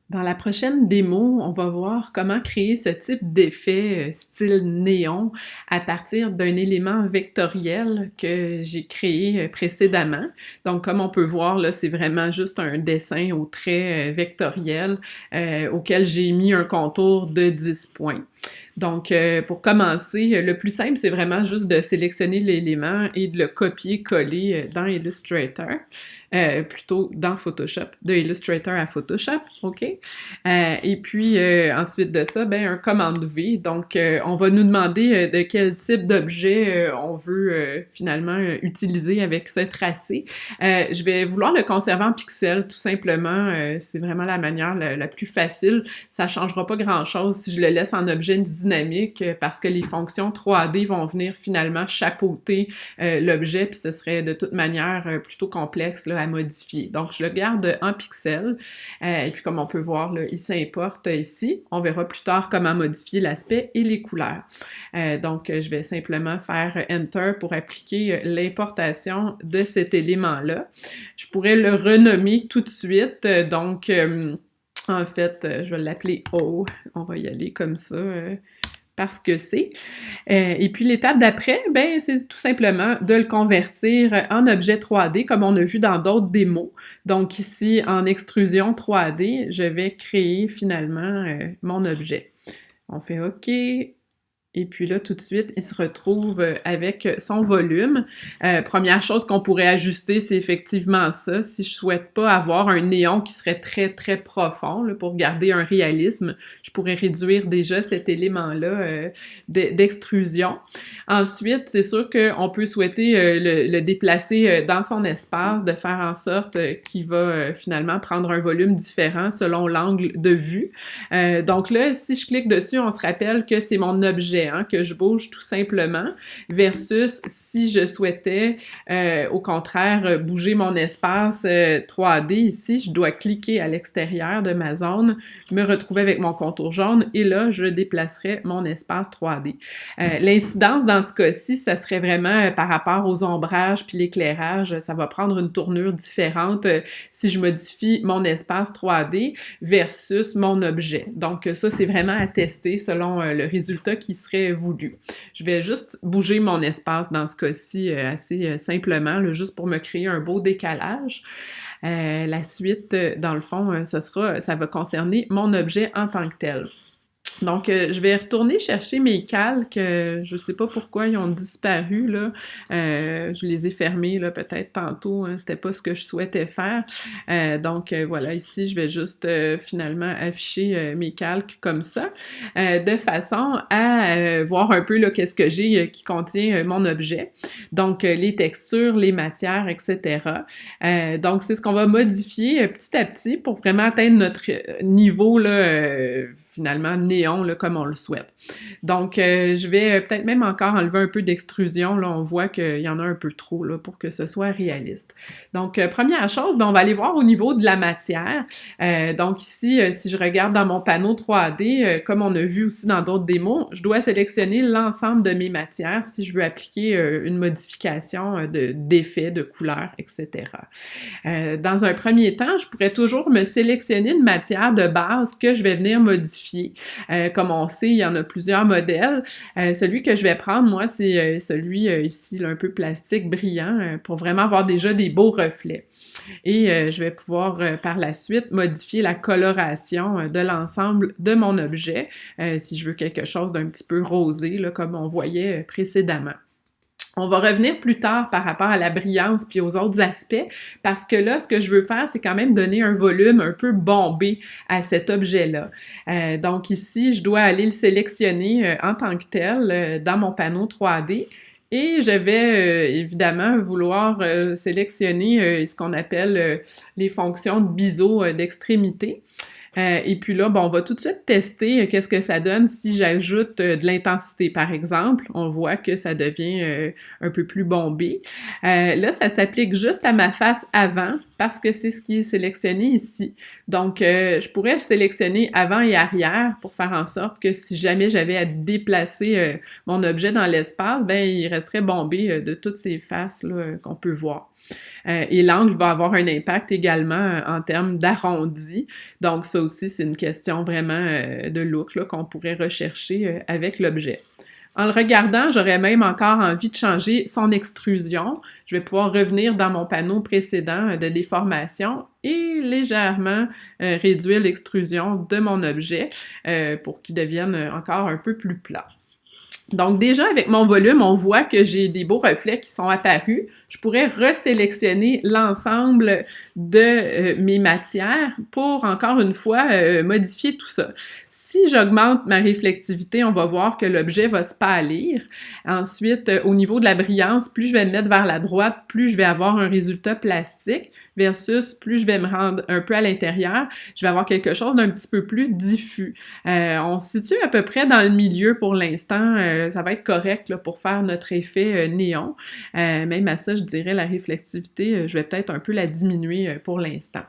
Dans la prochaine démo, on va voir comment créer ce type d'effet style néon à partir d'un élément vectoriel que j'ai créé précédemment. Donc, comme on peut voir, là, c'est vraiment juste un dessin au trait vectoriel auquel j'ai mis un contour de 10 points. Donc, pour commencer, le plus simple, c'est vraiment juste de sélectionner l'élément et de le copier-coller dans Illustrator. Plutôt dans Photoshop, de Illustrator à Photoshop, OK? Et puis, ensuite de ça, ben, un commande V. Donc, on va nous demander de quel type d'objet on veut finalement utiliser avec ce tracé. Je vais vouloir le conserver en pixels, tout simplement. C'est vraiment la manière la plus facile. Ça changera pas grand-chose si je le laisse en objet dynamique parce que les fonctions 3D vont venir finalement chapeauter l'objet, puis ce serait de toute manière plutôt complexe là, à modifier. Donc, je le garde en pixels. Et puis, comme on peut voir, là, il s'importe ici. On verra plus tard comment modifier l'aspect et les couleurs. Donc, je vais simplement faire Enter pour appliquer l'importation de cet élément-là. Je pourrais le renommer tout de suite. Donc, en fait, je vais l'appeler O. On va y aller comme ça. Parce que c'est. Et puis l'étape d'après, ben, c'est tout simplement de le convertir en objet 3D comme on a vu dans d'autres démos. Donc ici, en extrusion 3D, je vais créer finalement mon objet. On fait OK. Et puis là, tout de suite, il se retrouve avec son volume. Première chose qu'on pourrait ajuster, c'est effectivement ça. Si je souhaite pas avoir un néon qui serait très, très profond, là, pour garder un réalisme, je pourrais réduire déjà cet élément-là d'extrusion. Ensuite, c'est sûr qu'on peut souhaiter le déplacer dans son espace, de faire en sorte qu'il va finalement prendre un volume différent selon l'angle de vue. Donc là, si je clique dessus, on se rappelle que c'est mon objet que je bouge tout simplement, versus si je souhaitais, au contraire, bouger mon espace 3D ici, je dois cliquer à l'extérieur de ma zone, me retrouver avec mon contour jaune, et là, je déplacerai mon espace 3D. L'incidence dans ce cas-ci, ça serait vraiment par rapport aux ombrages puis l'éclairage, ça va prendre une tournure différente si je modifie mon espace 3D versus mon objet. Donc ça, c'est vraiment à tester selon le résultat qui serait voulu. Je vais juste bouger mon espace dans ce cas-ci assez simplement, là, juste pour me créer un beau décalage. La suite, dans le fond, ça va concerner mon objet en tant que tel. Donc, je vais retourner chercher mes calques. Je sais pas pourquoi ils ont disparu, là. Je les ai fermés, là, peut-être tantôt. Hein, c'était pas ce que je souhaitais faire. Donc, voilà, ici, je vais juste finalement afficher mes calques comme ça, de façon à voir un peu là, qu'est-ce que j'ai qui contient mon objet. Donc, les textures, les matières, etc. Donc, c'est ce qu'on va modifier petit à petit pour vraiment atteindre notre niveau, là, finalement, néon, là, comme on le souhaite. Donc, je vais peut-être même encore enlever un peu d'extrusion. Là, on voit qu'il y en a un peu trop là, pour que ce soit réaliste. Donc, première chose, ben, on va aller voir au niveau de la matière. Donc ici, si je regarde dans mon panneau 3D, comme on a vu aussi dans d'autres démos, je dois sélectionner l'ensemble de mes matières si je veux appliquer une modification d'effet, de couleur, etc. Dans un premier temps, je pourrais toujours me sélectionner une matière de base que je vais venir modifier. Comme on sait, il y en a plusieurs modèles. Celui que je vais prendre, moi, c'est celui ici, là, un peu plastique, brillant, pour vraiment avoir déjà des beaux reflets. Et je vais pouvoir par la suite modifier la coloration de l'ensemble de mon objet, si je veux quelque chose d'un petit peu rosé, là, comme on voyait précédemment. On va revenir plus tard par rapport à la brillance puis aux autres aspects, parce que là, ce que je veux faire, c'est quand même donner un volume un peu bombé à cet objet-là. Donc ici, je dois aller le sélectionner en tant que tel dans mon panneau 3D. Et je vais évidemment vouloir sélectionner ce qu'on appelle les fonctions de biseau d'extrémité. Et puis là, bon, on va tout de suite tester qu'est-ce que ça donne si j'ajoute de l'intensité, par exemple. On voit que ça devient un peu plus bombé. Là, ça s'applique juste à ma face avant parce que c'est ce qui est sélectionné ici. Donc, je pourrais sélectionner avant et arrière pour faire en sorte que si jamais j'avais à déplacer mon objet dans l'espace, ben il resterait bombé de toutes ces faces là, qu'on peut voir. Et l'angle va avoir un impact également en termes d'arrondi. Donc ça aussi, c'est une question vraiment de look là, qu'on pourrait rechercher avec l'objet. En le regardant, j'aurais même encore envie de changer son extrusion. Je vais pouvoir revenir dans mon panneau précédent de déformation et légèrement réduire l'extrusion de mon objet pour qu'il devienne encore un peu plus plat. Donc déjà, avec mon volume, on voit que j'ai des beaux reflets qui sont apparus. Je pourrais resélectionner l'ensemble de mes matières pour, encore une fois, modifier tout ça. Si j'augmente ma réflectivité, on va voir que l'objet va se pâlir. Ensuite, au niveau de la brillance, plus je vais me mettre vers la droite, plus je vais avoir un résultat plastique versus plus je vais me rendre un peu à l'intérieur, je vais avoir quelque chose d'un petit peu plus diffus. On se situe à peu près dans le milieu pour l'instant. Ça va être correct là, pour faire notre effet néon. Même à ça, je dirais la réflectivité, je vais peut-être un peu la diminuer pour l'instant.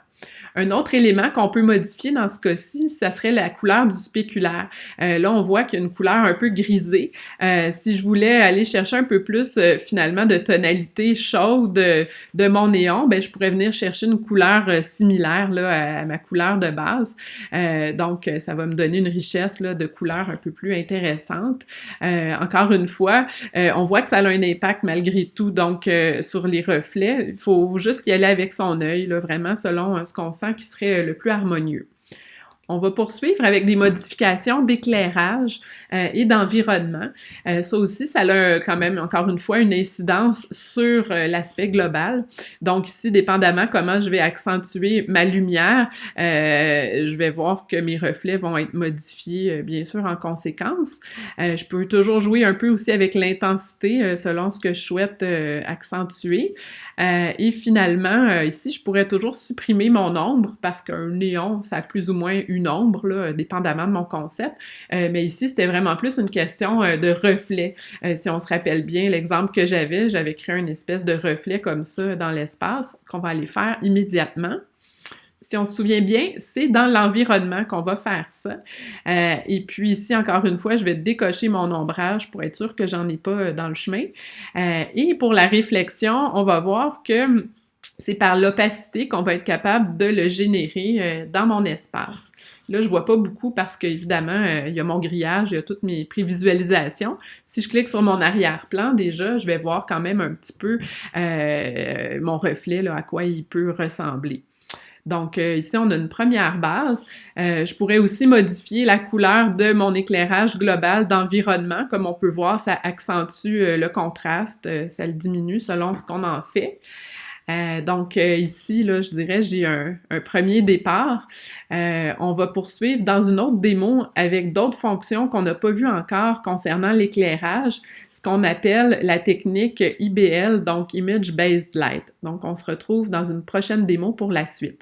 Un autre élément qu'on peut modifier dans ce cas-ci, ça serait la couleur du spéculaire. Là, on voit qu'il y a une couleur un peu grisée. Si je voulais aller chercher un peu plus, finalement, de tonalité chaude de mon néon, ben je pourrais venir chercher une couleur similaire là, à ma couleur de base. Donc, ça va me donner une richesse là, de couleurs un peu plus intéressante. Encore une fois, on voit que ça a un impact malgré tout, donc sur les reflets. Il faut juste y aller avec son œil, là, vraiment selon ce qu'on sent qui serait le plus harmonieux. On va poursuivre avec des modifications d'éclairage et d'environnement. Ça aussi, ça a quand même, encore une fois, une incidence sur l'aspect global. Donc ici, dépendamment comment je vais accentuer ma lumière, je vais voir que mes reflets vont être modifiés, bien sûr, en conséquence. Je peux toujours jouer un peu aussi avec l'intensité selon ce que je souhaite accentuer. Et finalement, ici, je pourrais toujours supprimer mon ombre parce qu'un néon, ça a plus ou moins une ombre, là, dépendamment de mon concept. Mais ici, c'était vraiment plus une question de reflet. Si on se rappelle bien, l'exemple que j'avais créé une espèce de reflet comme ça dans l'espace qu'on va aller faire immédiatement. Si on se souvient bien, c'est dans l'environnement qu'on va faire ça. Et puis ici, encore une fois, je vais décocher mon ombrage pour être sûr que j'en ai pas dans le chemin. Et pour la réflexion, on va voir que c'est par l'opacité qu'on va être capable de le générer dans mon espace. Là, je vois pas beaucoup parce qu'évidemment, il y a mon grillage, il y a toutes mes prévisualisations. Si je clique sur mon arrière-plan, déjà, je vais voir quand même un petit peu mon reflet, là, à quoi il peut ressembler. Donc ici, on a une première base. Je pourrais aussi modifier la couleur de mon éclairage global d'environnement. Comme on peut voir, ça accentue le contraste, ça le diminue selon ce qu'on en fait. Donc ici, là, je dirais, j'ai un premier départ. On va poursuivre dans une autre démo avec d'autres fonctions qu'on n'a pas vues encore concernant l'éclairage, ce qu'on appelle la technique IBL, donc Image Based Light. Donc on se retrouve dans une prochaine démo pour la suite.